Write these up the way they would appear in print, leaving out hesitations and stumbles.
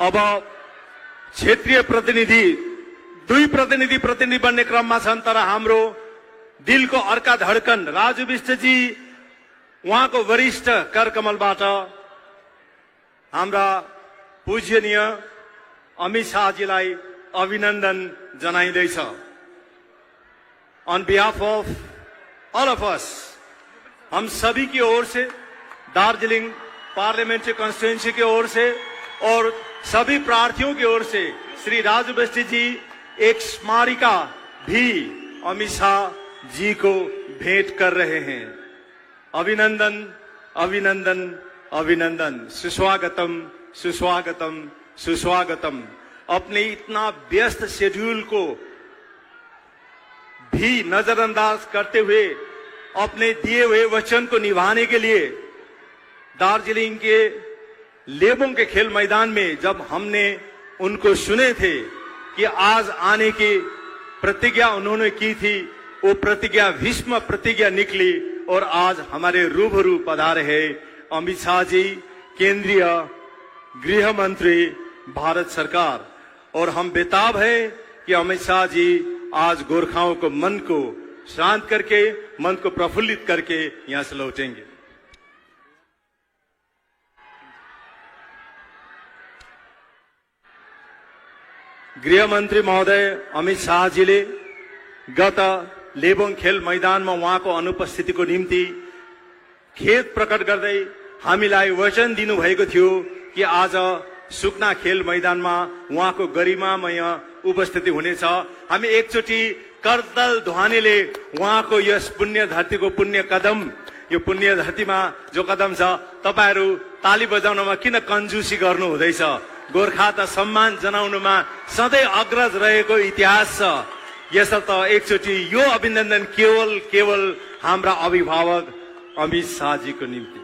अब क्षेत्रीय प्रतिनिधि दुई प्रतिनिधि बन्ने क्रममा छन्। तर हाम्रो दिलको अर्का धड्कन राजु विष्टजी उहाँको वरिष्ठ करकमलबाट हाम्रा पूजनीय अमित शाहजीलाई अभिनन्दन जनाइदैछ। On behalf of all of us, हम सभी की ओर से, दार्जिलिंग पार्लियामेंट्री कॉन्स्टिट्यूंसी की ओर से और सभी प्रार्थियों की ओर से श्री राजू विष्ट जी एक स्मारिका भी अमित शाह जी को भेंट कर रहे हैं। अभिनंदन, अभिनंदन, अभिनंदन, सुस्वागतम, सुस्वागतम, सुस्वागतम। अपने इतना व्यस्त शेड्यूल को भी नजरअंदाज करते हुए अपने दिए हुए वचन को निभाने के लिए दार्जिलिंग के लेबोंग के खेल मैदान में जब हमने उनको सुने थे कि आज आने की प्रतिज्ञा उन्होंने की थी, वो प्रतिज्ञा भीष्म प्रतिज्ञा निकली और आज हमारे रूबरू पधारे हैं अमित शाह जी, केंद्रीय गृह मंत्री भारत सरकार। और हम बेताब है कि अमित शाह जी आज गोरखाओं को मन को शांत करके, मन को प्रफुल्लित करके यहां से लौटेंगे। गृह मंत्री महोदय अमित शाह जी ले गत लेबोङ खेल मैदानमा उहाँको अनुपस्थितिको निम्ति खेद प्रकट गर्दै हामीलाई वचन दिनुभएको थियो कि आज सुकना खेल मैदानमा उहाँको गरिमामय उपस्थिति हुनेछ। हामी एकचोटि करतल ध्वनिले उहाँको यस पुण्य धरतीको पुण्य कदम, यो पुण्य धरतीमा जो कदम छ, तपाईहरु ताली बजाउनमा किन कन्जुसी गर्नु हुँदैछ? गोर्खा त सम्मान जनाउनुमा सधैँ अग्रज रहेको इतिहास छ। यसर्थ एकचोटि यो अभिनन्दन केवल हाम्रा अभिभावक अमित शाहजीको निम्ति।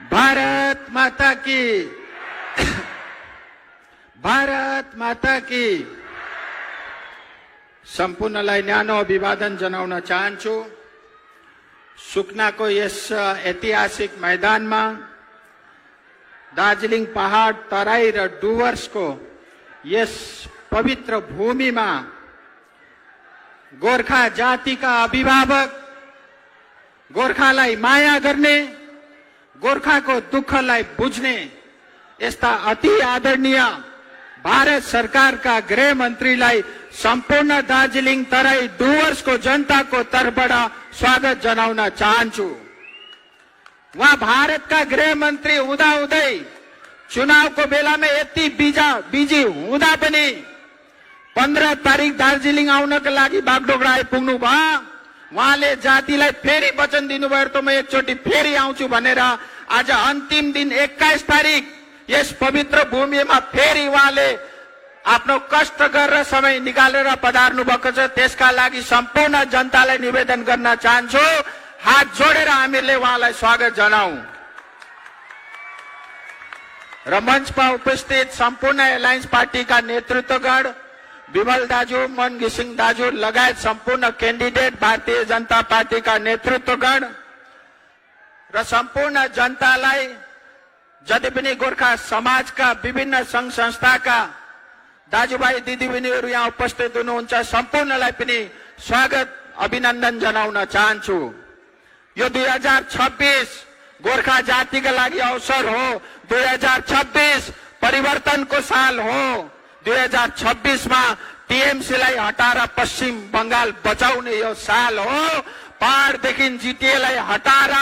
भारत माता की, भारत माता की। सम्पूर्णलाई न्यानो अभिवादन जनाउन चाहन्छु। सुकनाको यस ऐतिहासिक मैदानमा दार्जिलिङ पहाड तराई र डुवर्सको यस पवित्र भूमिमा गोर्खा जातिका अभिभावक, गोर्खालाई माया गर्ने, गोर्खाको दुःखलाई बुझ्ने यस्ता अति आदरणीय भारत सरकारका गृह मन्त्रीलाई सम्पूर्ण दार्जिलिङ तराई डुवर्सको जनताको तर्फबाट स्वागत जनाउन चाहन्छु। उहाँ भारतका गृह मन्त्री हुँदाहुँदै चुनावको बेलामा यति बिजी हुँदा पनि 15 तारिक दार्जिलिङ आउनको लागि बागडोगरा आइपुग्नु भयो। उहाँले जातिलाई फेरि वचन दिनुभयो, त म एकचोटि फेरि आउँछु भनेर आज अन्तिम दिन 21 तारिक यस पवित्र भूमिमा फेरि उहाँले आफ्नो कष्ट गरेर समय निकालेर पधार्नु भएको छ। त्यसका लागि सम्पूर्ण जनतालाई निवेदन गर्न चाहन्छु, हात जोडेर हामीले उहाँलाई स्वागत जनाऊ। र मञ्चमा उपस्थित सम्पूर्ण एलायन्स पार्टीका नेतृत्वगण, विमल दाजु, मन घिसिङ दाजु लगायत सम्पूर्ण क्यान्डिडेट भारतीय जनता पार्टीका नेतृत्वगण र सम्पूर्ण जनतालाई, जति पनि गोर्खा समाजका विभिन्न संघ संस्थाका दाजुभाइ दिदीबहिनीहरू यहाँ उपस्थित हुनुहुन्छ, सम्पूर्णलाई पनि स्वागत अभिनन्दन जनाउन चाहन्छु। यो 2026 गोर्खा जातिका लागि अवसर हो। 2026 परिवर्तनको साल हो। 2026 मा टीएमसीलाई हटाएर पश्चिम बंगाल बचाउने यो साल हो। पहाडदेखि जीटीएलाई हटाएर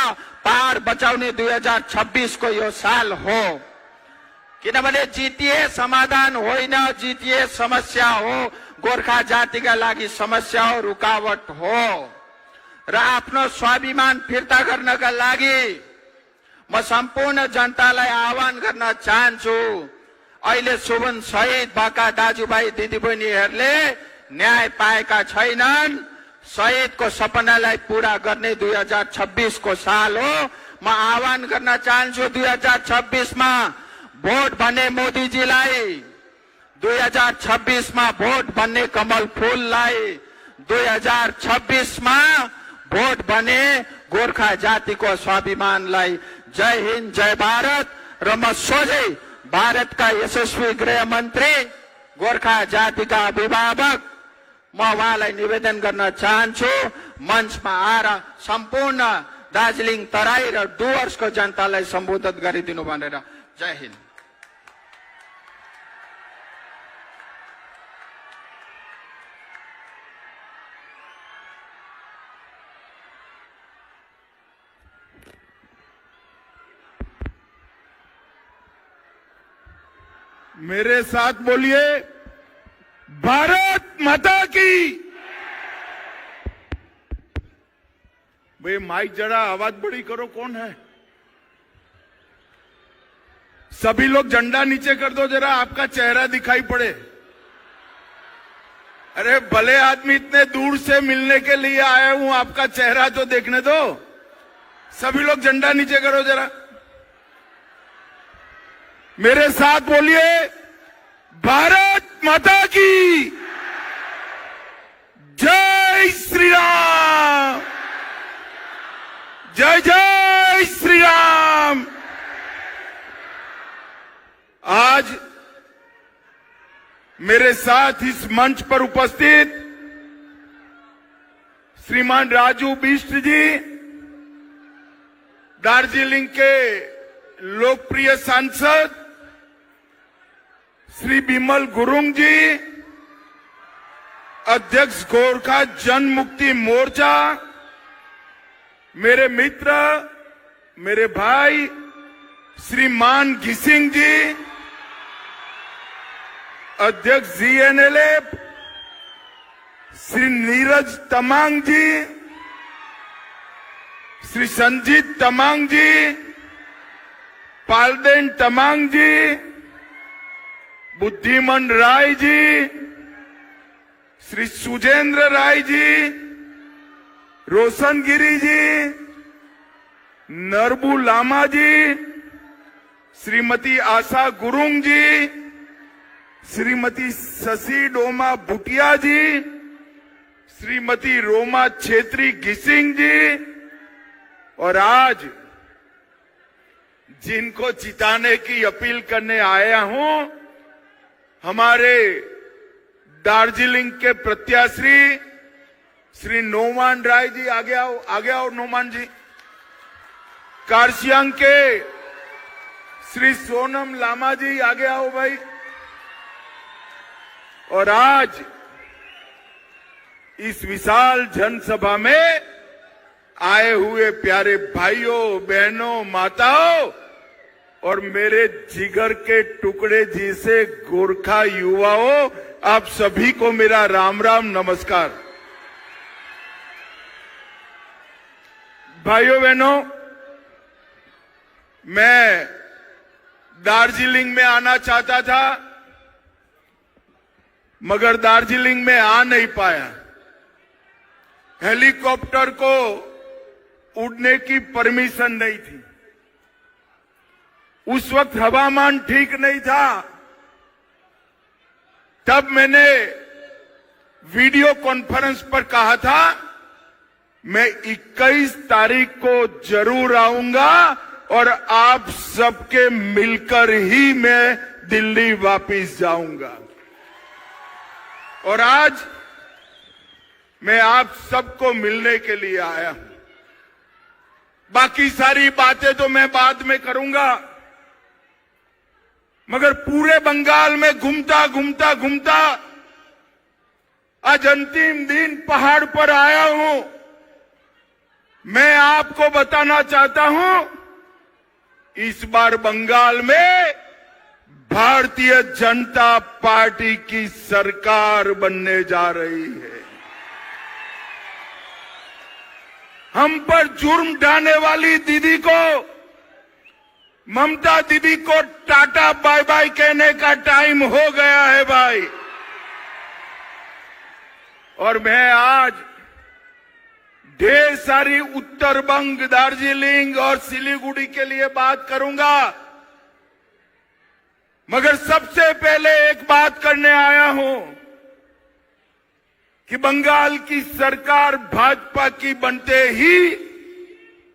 पहाड बचाउने 2026 को यो साल हो। किनभने जीटीए समाधान होइन, जीटीए समस्या हो, गोर्खा जातिका लागि समस्या हो, रुकावट हो। र आफ्नो स्वाभिमान फिर्ता गर्नका लागि म सम्पूर्ण जनतालाई आह्वान गर्न चाहन्छु। अहिले सुबन शहीद भएका दाजुभाइ दिदीबहिनीहरूले न्याय पाएका छैनन्। शहीदको सपनालाई पूरा गर्ने 2026 को साल हो। म आह्वान गर्न चाहन्छु 2026 मा भोट भन्ने मोदीजीलाई, 2026 मा भोट भन्ने कमल फूललाई, 2026 में भोट बने गोर्खा जाति को स्वाभिमानलाई। जय हिंद, जय भारत। र म सोझै भारत का यशस्वी गृह मंत्री, गोर्खा जाति का अभिभावक, म उहाँलाई निवेदन गर्न चाहन्छु मञ्चमा आएर सम्पूर्ण दार्जिलिङ तराई र डुवर्सको जनतालाई सम्बोधित गरिदिनु भनेर। जय हिन्द। मेरे साथ बोलिए, भारत माता की। भाई माइक जरा आवाज बड़ी करो, कौन है? सभी लोग झंडा नीचे कर दो जरा, आपका चेहरा दिखाई पड़े। अरे भले आदमी इतने दूर से मिलने के लिए आया हूं, आपका चेहरा तो देखने दो। सभी लोग झंडा नीचे करो जरा। मेरे साथ बोलिए, भारत माता की। जय श्री राम, जय जय श्री राम। आज मेरे साथ इस मंच पर उपस्थित श्रीमान राजू बिष्ट जी, दार्जिलिंग के लोकप्रिय सांसद श्री बिमल गुरुंग जी, अध्यक्ष गोरखा जन मुक्ति मोर्चा, मेरे मित्र, मेरे भाई श्री मान घिसिंग जी, अध्यक्ष जीएनएलएफ श्री नीरज तमांग जी, श्री संजीत तमांग जी, पालदेन तमांग जी, बुद्धिमन राय जी, श्री सुजेंद्र राय जी, रोशनगिरी जी, नरबू लामा जी, श्रीमती आशा गुरुंग जी, श्रीमती शशि डोमा भुटिया जी, श्रीमती रोमा छेत्री घिसिंग जी, और आज जिनको जिताने की अपील करने आया हूं, हमारे दार्जिलिंग के प्रत्याशी श्री नोमान राय जी, आगे आओ नोमान जी। कार्शियांग के श्री सोनम लामा जी, आगे आओ भाई। और आज इस विशाल जनसभा में आए हुए प्यारे भाइयों, बहनों, माताओं और मेरे जिगर के टुकड़े जैसे गोरखा युवाओं, आप सभी को मेरा राम राम नमस्कार। भाइयों बहनों, मैं दार्जिलिंग में आना चाहता था मगर दार्जिलिंग में आ नहीं पाया। हेलीकॉप्टर को उड़ने की परमिशन नहीं थी। उस वक्त हवामान ठीक नहीं था। तब मैंने वीडियो कॉन्फ्रेंस पर कहा था मैं 21 तारीख को जरूर आऊंगा और आप सबके मिलकर ही मैं दिल्ली वापस जाऊंगा। और आज मैं आप सबको मिलने के लिए आया हूं। बाकी सारी बातें तो मैं बाद में करूंगा, मगर पूरे बंगाल में घूमता आज अंतिम दिन पहाड़ पर आया हूं। मैं आपको बताना चाहता हूं, इस बार बंगाल में भारतीय जनता पार्टी की सरकार बनने जा रही है। हम पर जुर्म ढाने वाली दीदी को, ममता दीदी को टाटा बाय बाय कहने का टाइम हो गया है भाई। और मैं आज ढेर सारी उत्तर बंग, दार्जिलिंग और सिलीगुड़ी के लिए बात करूंगा, मगर सबसे पहले एक बात करने आया हूं। कि बंगाल की सरकार भाजपा की बनते ही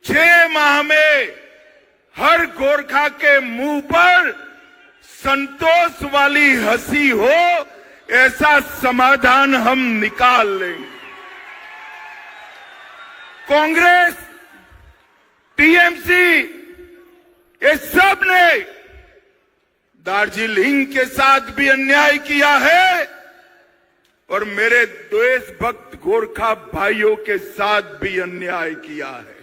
6 माह में हर गोरखा के मुंह पर संतोष वाली हंसी हो, ऐसा समाधान हम निकाल लेंगे। कांग्रेस, टीएमसी, ये सब ने दार्जिलिंग के साथ भी अन्याय किया है और मेरे देशभक्त गोरखा भाइयों के साथ भी अन्याय किया है।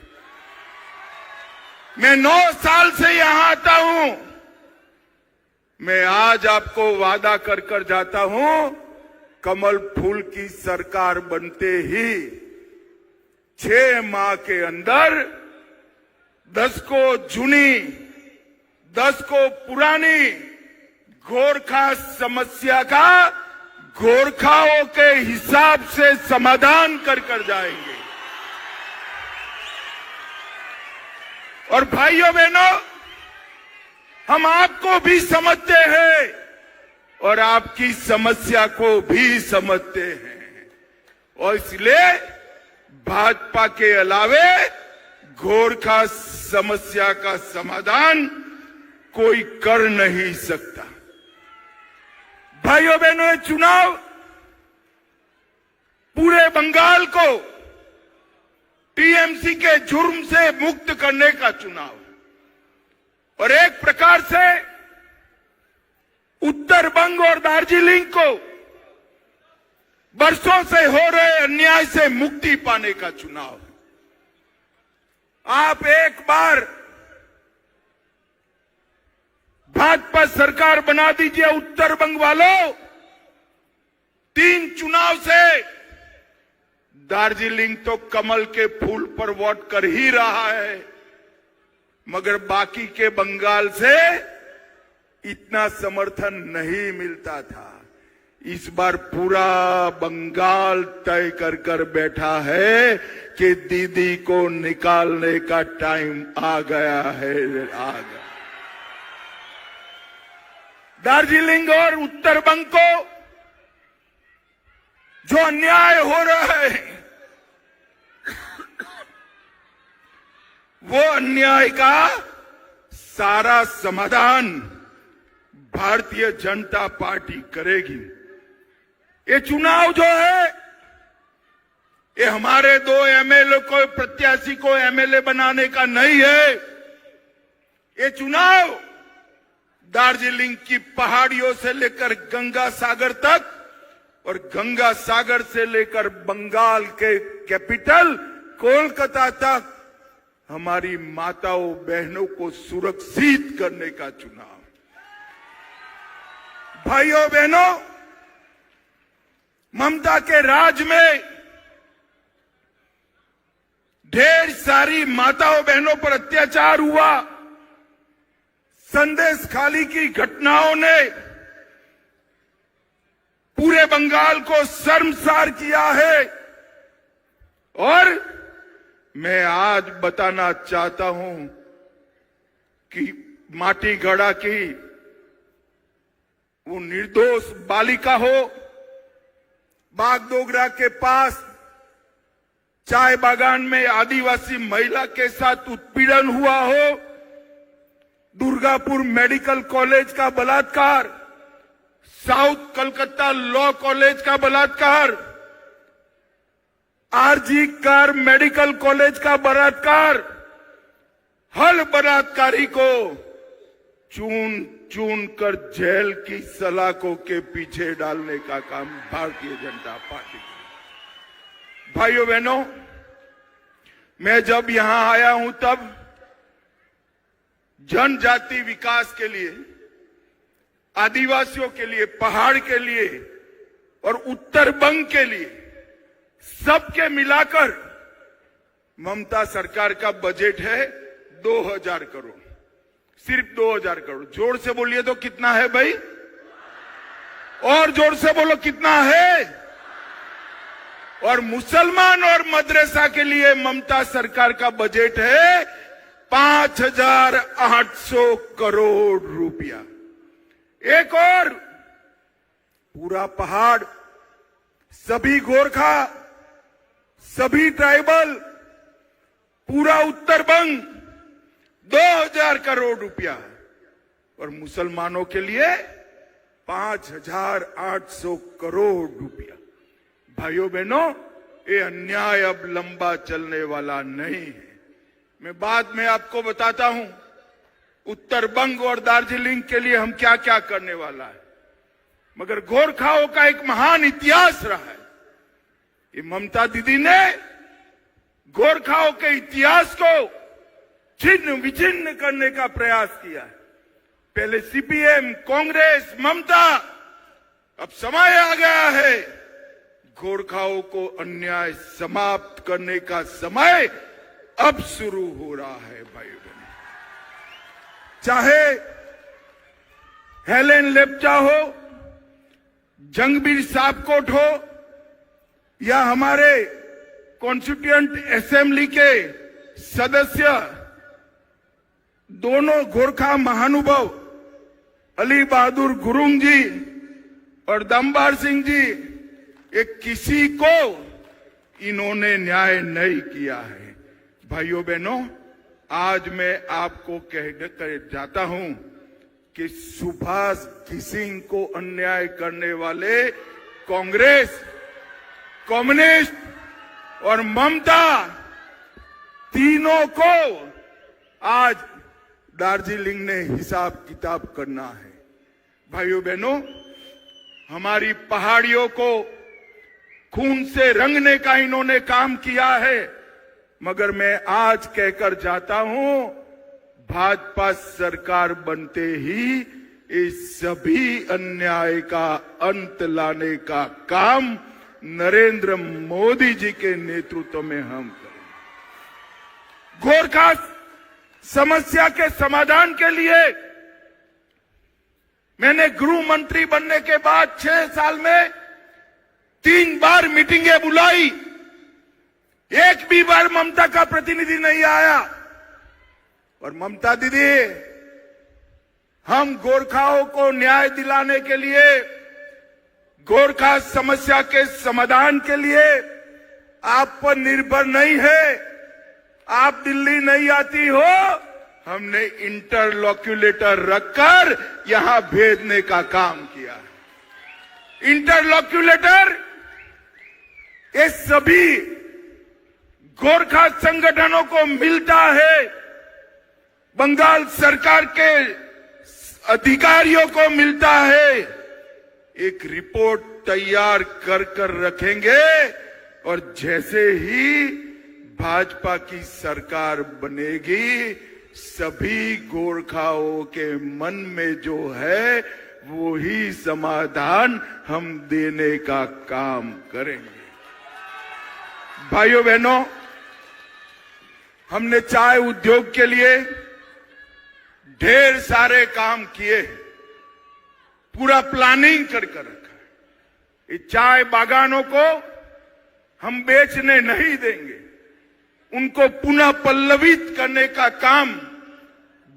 मैं 9 साल से यहां आता हूं। मैं आज आपको वादा कर कर जाता हूं, कमल फूल की सरकार बनते ही 6 माह के अंदर 10 को जूनी 10 को पुरानी गोरखा समस्या का गोरखाओं के हिसाब से समाधान कर कर जाएंगे। और भाइयों बहनों, हम आपको भी समझते हैं और आपकी समस्या को भी समझते हैं और इसलिए भाजपा के अलावे गोरखा समस्या का समाधान कोई कर नहीं सकता। भाइयों बहनों, ये चुनाव पूरे बंगाल को टीएमसी के जुर्म से मुक्त करने का चुनाव और एक प्रकार से उत्तर बंग और दार्जिलिंग को बरसों से हो रहे अन्याय से मुक्ति पाने का चुनाव। आप एक बार भाजपा सरकार बना दीजिए उत्तर बंग वालों। 3 चुनाव से दार्जिलिंग तो कमल के फूल पर वोट कर ही रहा है, मगर बाकी के बंगाल से इतना समर्थन नहीं मिलता था। इस बार पूरा बंगाल तय कर कर बैठा है कि दीदी को निकालने का टाइम आ गया है, आ गया। दार्जिलिंग और उत्तर बंग को जो अन्याय हो रहा है, वो अन्याय का सारा समाधान भारतीय जनता पार्टी करेगी। ये चुनाव जो है, ये हमारे 2 एमएलए को प्रत्याशी को एमएलए बनाने का नहीं है। ये चुनाव दार्जिलिंग की पहाड़ियों से लेकर गंगा सागर तक और गंगा सागर से लेकर बंगाल के कैपिटल कोलकाता तक हमारी माताओं बहनों को सुरक्षित करने का चुनाव। भाइयों बहनों, ममता के राज में ढेर सारी माताओं बहनों पर अत्याचार हुआ। संदेश खाली की घटनाओं ने पूरे बंगाल को शर्मसार किया है और मैं आज बताना चाहता हूं कि माटीगढ़ा की वो निर्दोष बालिका हो, बागडोगरा के पास चाय बागान में आदिवासी महिला के साथ उत्पीड़न हुआ हो, दुर्गापुर मेडिकल कॉलेज का बलात्कार, साउथ कलकत्ता लॉ कॉलेज का बलात्कार, आरजी कार मेडिकल कॉलेज का बलात्कार, हर बलात्कारी को चून चून कर जेल की सलाखों के पीछे डालने का काम भारतीय जनता पार्टी का। भाइयों बहनों, मैं जब यहां आया हूं तब जनजाति विकास के लिए, आदिवासियों के लिए, पहाड़ के लिए और उत्तर बंग के लिए सबके मिलाकर ममता सरकार का बजट है 2000 करोड़, सिर्फ 2000 करोड़। जोर से बोलिए तो कितना है भाई? और जोर से बोलो कितना है? और मुसलमान और मदरसा के लिए ममता सरकार का बजट है 5800 करोड़ रुपया। एक और पूरा पहाड़ सभी गोरखा, सभी ट्राइबल, पूरा उत्तर बंग 2000 करोड़ रुपया और मुसलमानों के लिए 5800 करोड़ रुपया। भाइयों बहनों, ये अन्याय अब लंबा चलने वाला नहीं है। मैं बाद में आपको बताता हूं उत्तर बंग और दार्जिलिंग के लिए हम क्या क्या करने वाला है, मगर गोरखाओं का एक महान इतिहास रहा है। ये ममता दीदी ने गोरखाओं के इतिहास को छिन्न विच्छिन्न करने का प्रयास किया है। पहले सीपीएम, कांग्रेस, ममता, अब समय आ गया है गोरखाओं को अन्याय समाप्त करने का समय अब शुरू हो रहा है। भाई बहन, चाहे हेलेन लेप्चा हो, जंगबीर साबकोट हो, या हमारे कॉन्स्टिट्यूएंट असेंबली के सदस्य, दोनों गोरखा महानुभाव अली बहादुर गुरुंग जी और दमबार सिंह जी, ये किसी को इन्होंने न्याय नहीं किया है। भाइयों बहनों, आज मैं आपको कहकर जाता हूं कि सुभाष घिसिंग को अन्याय करने वाले कांग्रेस, कम्युनिस्ट और ममता, तीनों को आज दार्जिलिंग ने हिसाब किताब करना है। भाइयों बहनों, हमारी पहाड़ियों को खून से रंगने का इन्होंने काम किया है, मगर मैं आज कहकर जाता हूं भाजपा सरकार बनते ही इस सभी अन्याय का अंत लाने का काम नरेंद्र मोदी जी के नेतृत्व में हम करेंगे। गोरखा समस्या के समाधान के लिए मैंने गृह मंत्री बनने के बाद 6 साल में 3 बार मीटिंगें बुलाई, एक भी बार ममता का प्रतिनिधि नहीं आया। और ममता दीदी, हम गोरखाओं को न्याय दिलाने के लिए, गोरखा समस्या के समाधान के लिए आप पर निर्भर नहीं है। आप दिल्ली नहीं आती हो, हमने इंटरलॉक्यूलेटर रखकर यहां भेजने का काम किया है। इंटरलॉक्यूलेटर ये सभी गोरखा संगठनों को मिलता है, बंगाल सरकार के अधिकारियों को मिलता है। एक रिपोर्ट तैयार कर रखेंगे और जैसे ही भाजपा की सरकार बनेगी, सभी गोरखाओं के मन में जो है वो ही समाधान हम देने का काम करेंगे। भाइयों बहनों, हमने चाय उद्योग के लिए ढेर सारे काम किए, पूरा प्लानिंग कर रखा है। इस चाय बागानों को हम बेचने नहीं देंगे, उनको पुनः पल्लवित करने का काम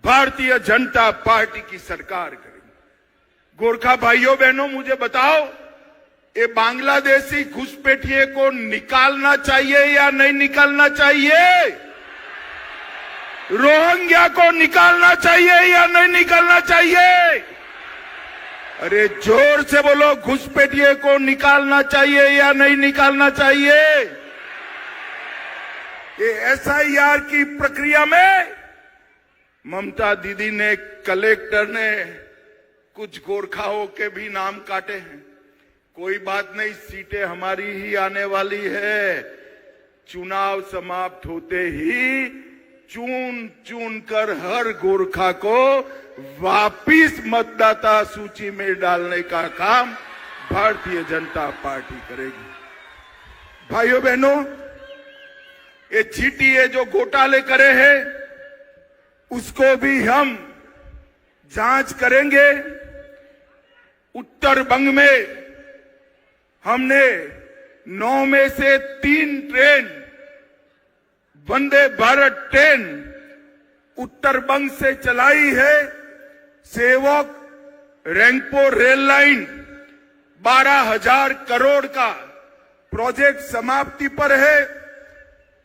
भारतीय जनता पार्टी की सरकार करेगी। गोरखा भाइयों बहनों, मुझे बताओ, ये बांग्लादेशी घुसपैठिए को निकालना चाहिए या नहीं निकालना चाहिए? रोहिंग्या को निकालना चाहिए या नहीं निकालना चाहिए? अरे जोर से बोलो, घुसपैठिए को निकालना चाहिए या नहीं निकालना चाहिए? ये एसआईआर की प्रक्रिया में ममता दीदी ने, कलेक्टर ने कुछ गोरखाओं के भी नाम काटे हैं। कोई बात नहीं, सीटें हमारी ही आने वाली है। चुनाव समाप्त होते ही चुन चुन कर हर गोरखा को वापिस मतदाता सूची में डालने का काम भारतीय जनता पार्टी करेगी। भाइयों बहनों, ये जीटीए जो घोटाले करे हैं उसको भी हम जांच करेंगे। उत्तर बंग में हमने 9 में से 3 ट्रेन, वंदे भारत ट्रेन उत्तर बंग से चलाई है। सेवक रेंगपो रेल लाइन 12,000 करोड़ का प्रोजेक्ट समाप्ति पर है।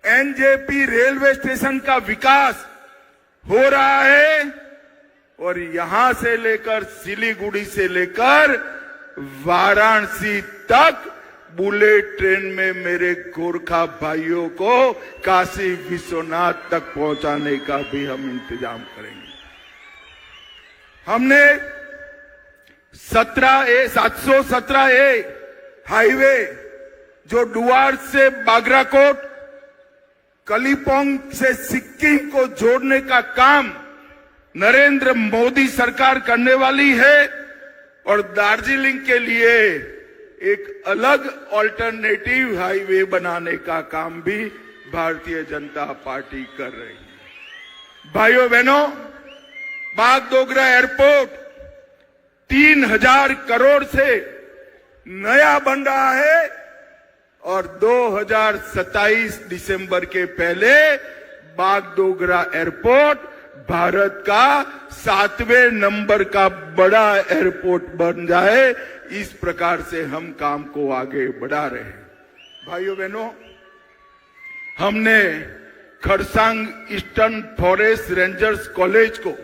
एनजेपी रेलवे स्टेशन का विकास हो रहा है और यहां से लेकर सिलीगुड़ी से लेकर वाराणसी तक बुलेट ट्रेन में मेरे गोरखा भाइयों को काशी विश्वनाथ तक पहुंचाने का भी हम इंतजाम करेंगे। हमने 717A हाईवे जो डुआर से बागराकोट, कलिपोंग से सिक्किम को जोड़ने का काम नरेंद्र मोदी सरकार करने वाली है और दार्जिलिंग के लिए एक अलग ऑल्टरनेटिव हाईवे बनाने का काम भी भारतीय जनता पार्टी कर रही है। भाइयों बहनों, बागडोगरा एयरपोर्ट 3000 करोड़ से नया बन रहा है और 2027 दिसंबर के पहले बागडोगरा एयरपोर्ट भारत का 7वें नंबर का बड़ा एयरपोर्ट बन जाए, इस प्रकार से हम काम को आगे बढ़ा रहे हैं। भाइयों बहनों, हमने Kharsang eastern forest rangers college को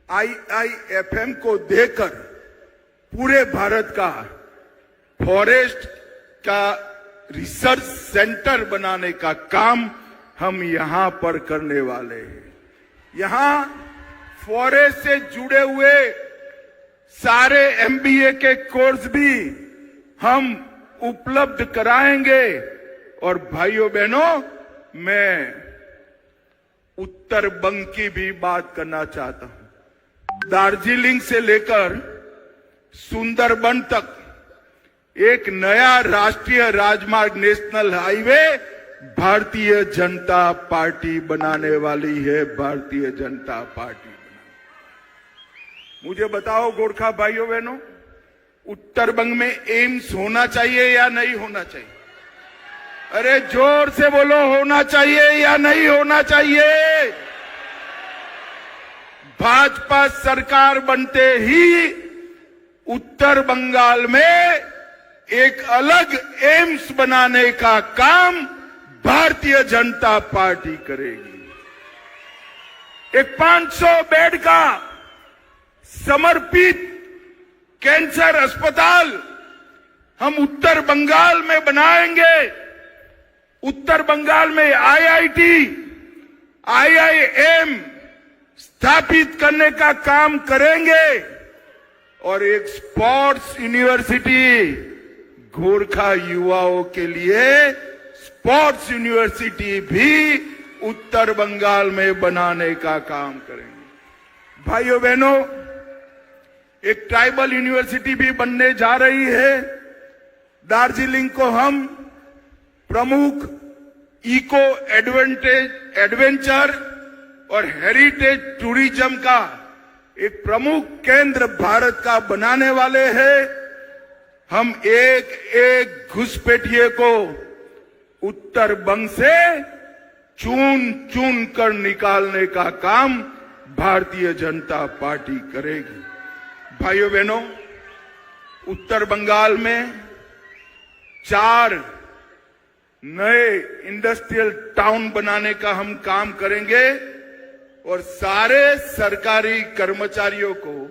IIFM को देकर पूरे भारत का फॉरेस्ट का रिसर्च सेंटर बनाने का काम हम यहां पर करने वाले हैं। यहां फॉरेस्ट से जुड़े हुए सारे MBA के कोर्स भी हम उपलब्ध कराएंगे। और भाइयों बहनों, मैं उत्तर बंग की भी बात करना चाहता हूं। दार्जिलिंग से लेकर सुंदरबन तक एक नया राष्ट्रीय राजमार्ग national highway Bharatiya Janata party बनाने वाली है। भारतीय जनता पार्टी मुझे बताओ गोरखा भाइयों बहनों, उत्तर बंग में एम्स होना चाहिए या नहीं होना चाहिए? अरे जोर से बोलो, होना चाहिए या नहीं होना चाहिए? भाजपा सरकार बनते ही उत्तर बंगाल में एक अलग एम्स बनाने का काम भारतीय जनता पार्टी करेगी। एक 500 बेड का समर्पित कैंसर अस्पताल हम उत्तर बंगाल में बनाएंगे। उत्तर बंगाल में IIT, IIM स्थापित करने का काम करेंगे और एक स्पोर्ट्स यूनिवर्सिटी गोरखा युवाओं के लिए स्पोर्ट्स यूनिवर्सिटी भी उत्तर बंगाल में बनाने का काम करेंगे। भाइयों बहनों, एक ट्राइबल यूनिवर्सिटी भी बनने जा रही है। दार्जिलिंग को हम प्रमुख इको एडवेंचर और हेरिटेज टूरिज्म का एक प्रमुख केंद्र भारत का बनाने वाले हैं। हम एक एक घुसपैठिए को उत्तर बंग से चुन चुन कर निकालने का काम भारतीय जनता पार्टी करेगी। भाइयों बहनों, उत्तर बंगाल में 4 नए इंडस्ट्रियल टाउन बनाने का हम काम करेंगे और सारे सरकारी कर्मचारियों को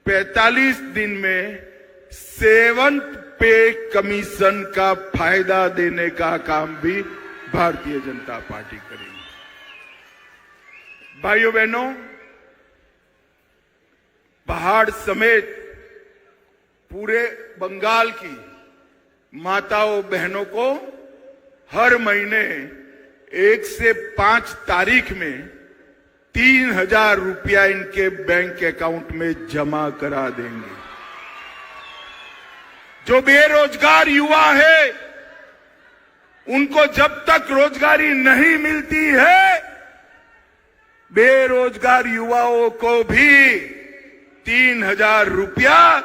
45 दिन में 7th पे कमीशन का फायदा देने का काम भी भारतीय जनता पार्टी करेगी। भाइयों बहनों, पहाड़ समेत पूरे बंगाल की माताओं बहनों को हर महीने 1 से 5 तारीख में 3000 रुपया इनके बैंक अकाउंट में जमा करा देंगे। जो बेरोजगार युवा है, उनको जब तक रोजगारी नहीं मिलती है, बेरोजगार युवाओं को भी 3000 रुपया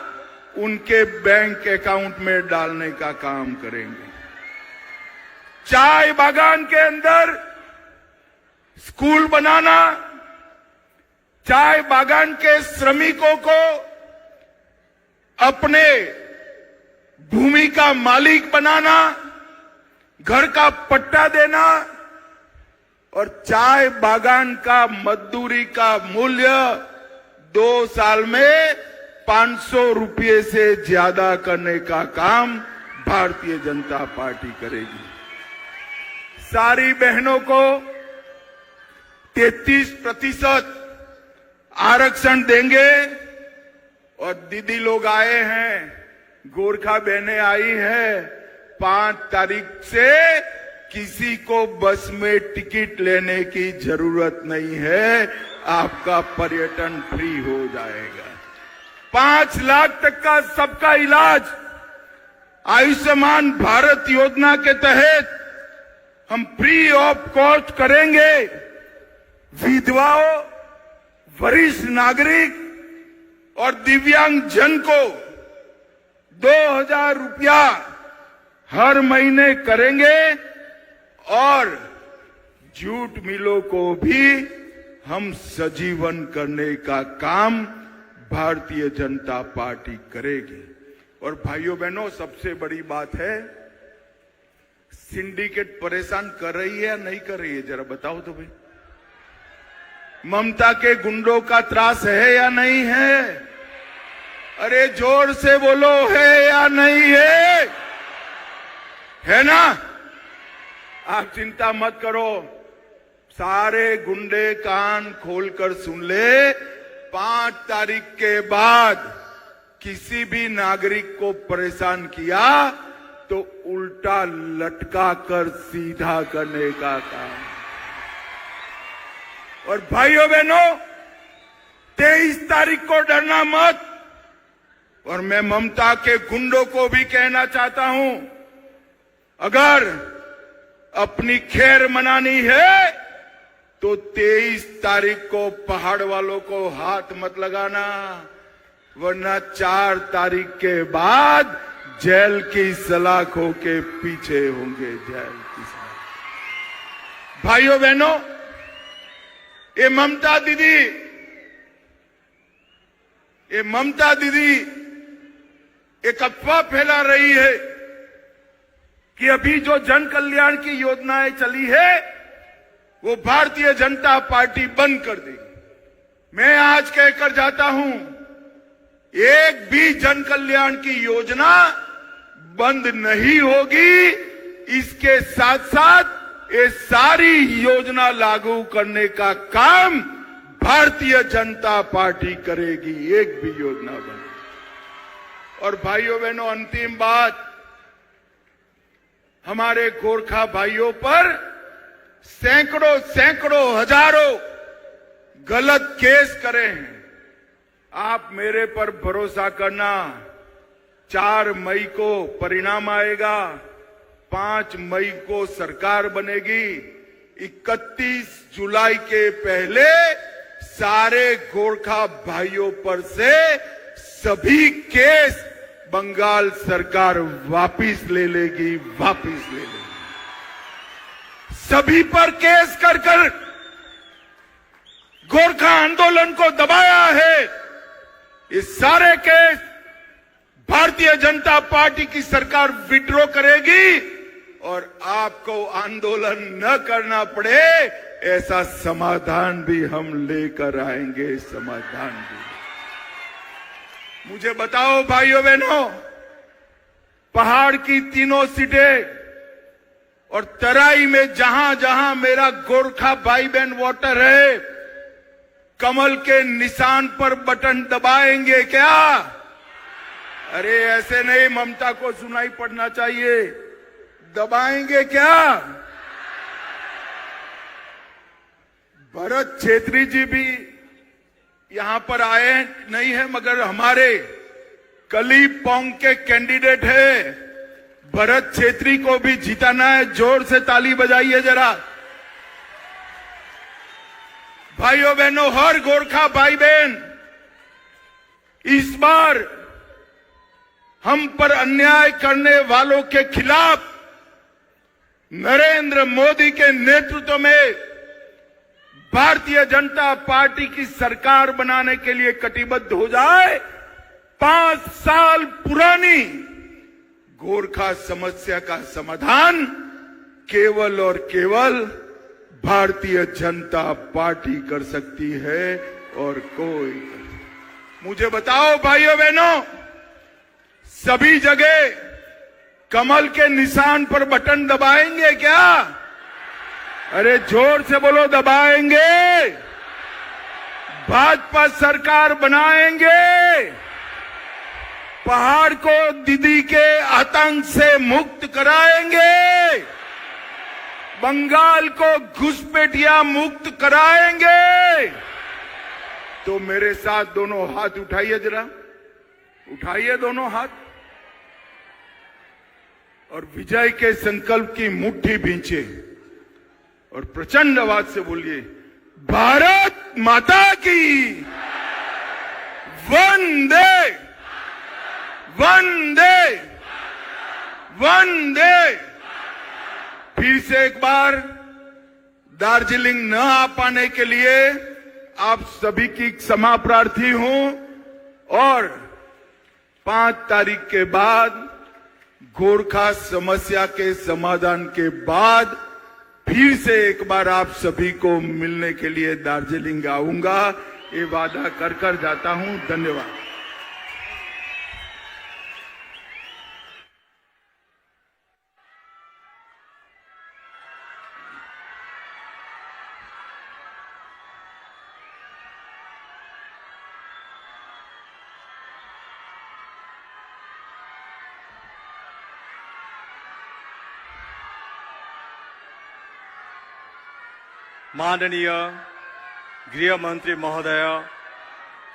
उनके बैंक अकाउंट में डालने का काम करेंगे। चाय बागान के अंदर स्कूल बनाना, चाय बागान के श्रमिकों को अपने भूमि का मालिक बनाना, घर का पट्टा देना और चाय बागान का मजदूरी का मूल्य 2 साल में 500 रुपये से ज्यादा करने का काम भारतीय जनता पार्टी करेगी। सारी बहनों को 33% आरक्षण देंगे और दीदी लोग आए हैं, गोरखा बहनें आई हैं, 5 तारीख से किसी को बस में टिकट लेने की जरूरत नहीं है, आपका पर्यटन फ्री हो जाएगा। 5 लाख तक का सबका इलाज आयुष्मान भारत योजना के तहत हम फ्री ऑफ कॉस्ट करेंगे। विधवाओं, वरिष्ठ नागरिक और दिव्यांग जन को 2000 रुपया हर महीने करेंगे और जूट मिलों को भी हम सजीवन करने का काम भारतीय जनता पार्टी करेगी। और भाइयों बहनों, सबसे बड़ी बात है, सिंडिकेट परेशान कर रही है या नहीं कर रही है, जरा बताओ तो भाई। ममता के गुंडों का त्रास है या नहीं है? अरे जोर से बोलो, है या नहीं है? है ना? आप चिंता मत करो, सारे गुंडे कान खोलकर सुन ले। 5 तारीख के बाद किसी भी नागरिक को परेशान किया तो उल्टा लटका कर सीधा करने का काम। और भाइयों बहनों, 23 तारीख को डरना मत। और मैं ममता के गुंडों को भी कहना चाहता हूं, अगर अपनी खैर मनानी है तो 23 तारीख को पहाड़ वालों को हाथ मत लगाना, वरना 4 तारीख के बाद जेल की सलाखों के पीछे होंगे। जेल की सलाख। भाइयों बहनों, ये ममता दीदी एक अफवाह फैला रही है कि अभी जो जन कल्याण की योजनाएं चली है वो भारतीय जनता पार्टी बंद कर देगी। मैं आज कहकर जाता हूं, एक भी जन कल्याण की योजना बंद नहीं होगी। इसके साथ साथ ये सारी योजना लागू करने का काम भारतीय जनता पार्टी करेगी, एक भी योजना बंद। और भाइयों बहनों, अंतिम बात, हमारे गोरखा भाइयों पर सैकड़ों हजारों गलत केस करे हैं। आप मेरे पर भरोसा करना, 4 मई को परिणाम आएगा, 5 मई को सरकार बनेगी। 31 जुलाई के पहले सारे गोरखा भाइयों पर से सभी केस बंगाल सरकार वापिस ले लेगी। सभी पर केस कर गोरखा आंदोलन को दबाया है। ये सारे केस भारतीय जनता पार्टी की सरकार विड्रॉ करेगी और आपको आंदोलन न करना पड़े, ऐसा समाधान भी हम लेकर आएंगे। समाधान भी। मुझे बताओ भाइयों बहनों, पहाड़ की 3 सीटें और तराई में जहां जहां मेरा गोरखा भाई बहन वोटर है, कमल के निशान पर बटन दबाएंगे क्या? अरे ऐसे नहीं, ममता को सुनाई पड़ना चाहिए। दबाएंगे क्या? भरत छेत्री जी भी यहां पर आए नहीं है, मगर हमारे कली पोंग के कैंडिडेट है। भरत छेत्री को भी जिताना है। जोर से ताली बजाइए जरा। भाइयों बहनों, हर गोरखा भाई बहन इस बार हम पर अन्याय करने वालों के खिलाफ नरेंद्र मोदी के नेतृत्व में भारतीय जनता पार्टी की सरकार बनाने के लिए कटिबद्ध हो जाए। 5 साल पुरानी गोरखा समस्या का समाधान केवल और केवल भारतीय जनता पार्टी कर सकती है और कोई। मुझे बताओ भाइयों बहनों, सभी जगह कमल के निशान पर बटन दबाएंगे क्या? अरे जोर से बोलो, दबाएंगे। भाजपा सरकार बनाएंगे। पहाड़ को दीदी के आतंक से मुक्त कराएंगे। बंगाल को घुसपैठिया मुक्त कराएंगे। तो मेरे साथ दोनों हाथ उठाइए, जरा उठाइए दोनों हाथ और विजय के संकल्प की मुट्ठी भींचे और प्रचंड आवाज से बोलिए, भारत माता की वंदे वंदे वंदे। फिर से एक बार दार्जिलिंग न आ पाने के लिए आप सभी की क्षमा प्रार्थी हूं और 5 तारीख के बाद गोरखा समस्या के समाधान के बाद फिर से एक बार आप सभी को मिलने के लिए दार्जिलिंग आऊंगा, ये वादा कर कर जाता हूं। धन्यवाद। माननीय गृह मंत्री महोदय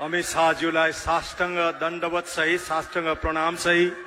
अमित शाहज्यूलाई साष्टांग दण्डवत सहित साष्टांग प्रणाम सहित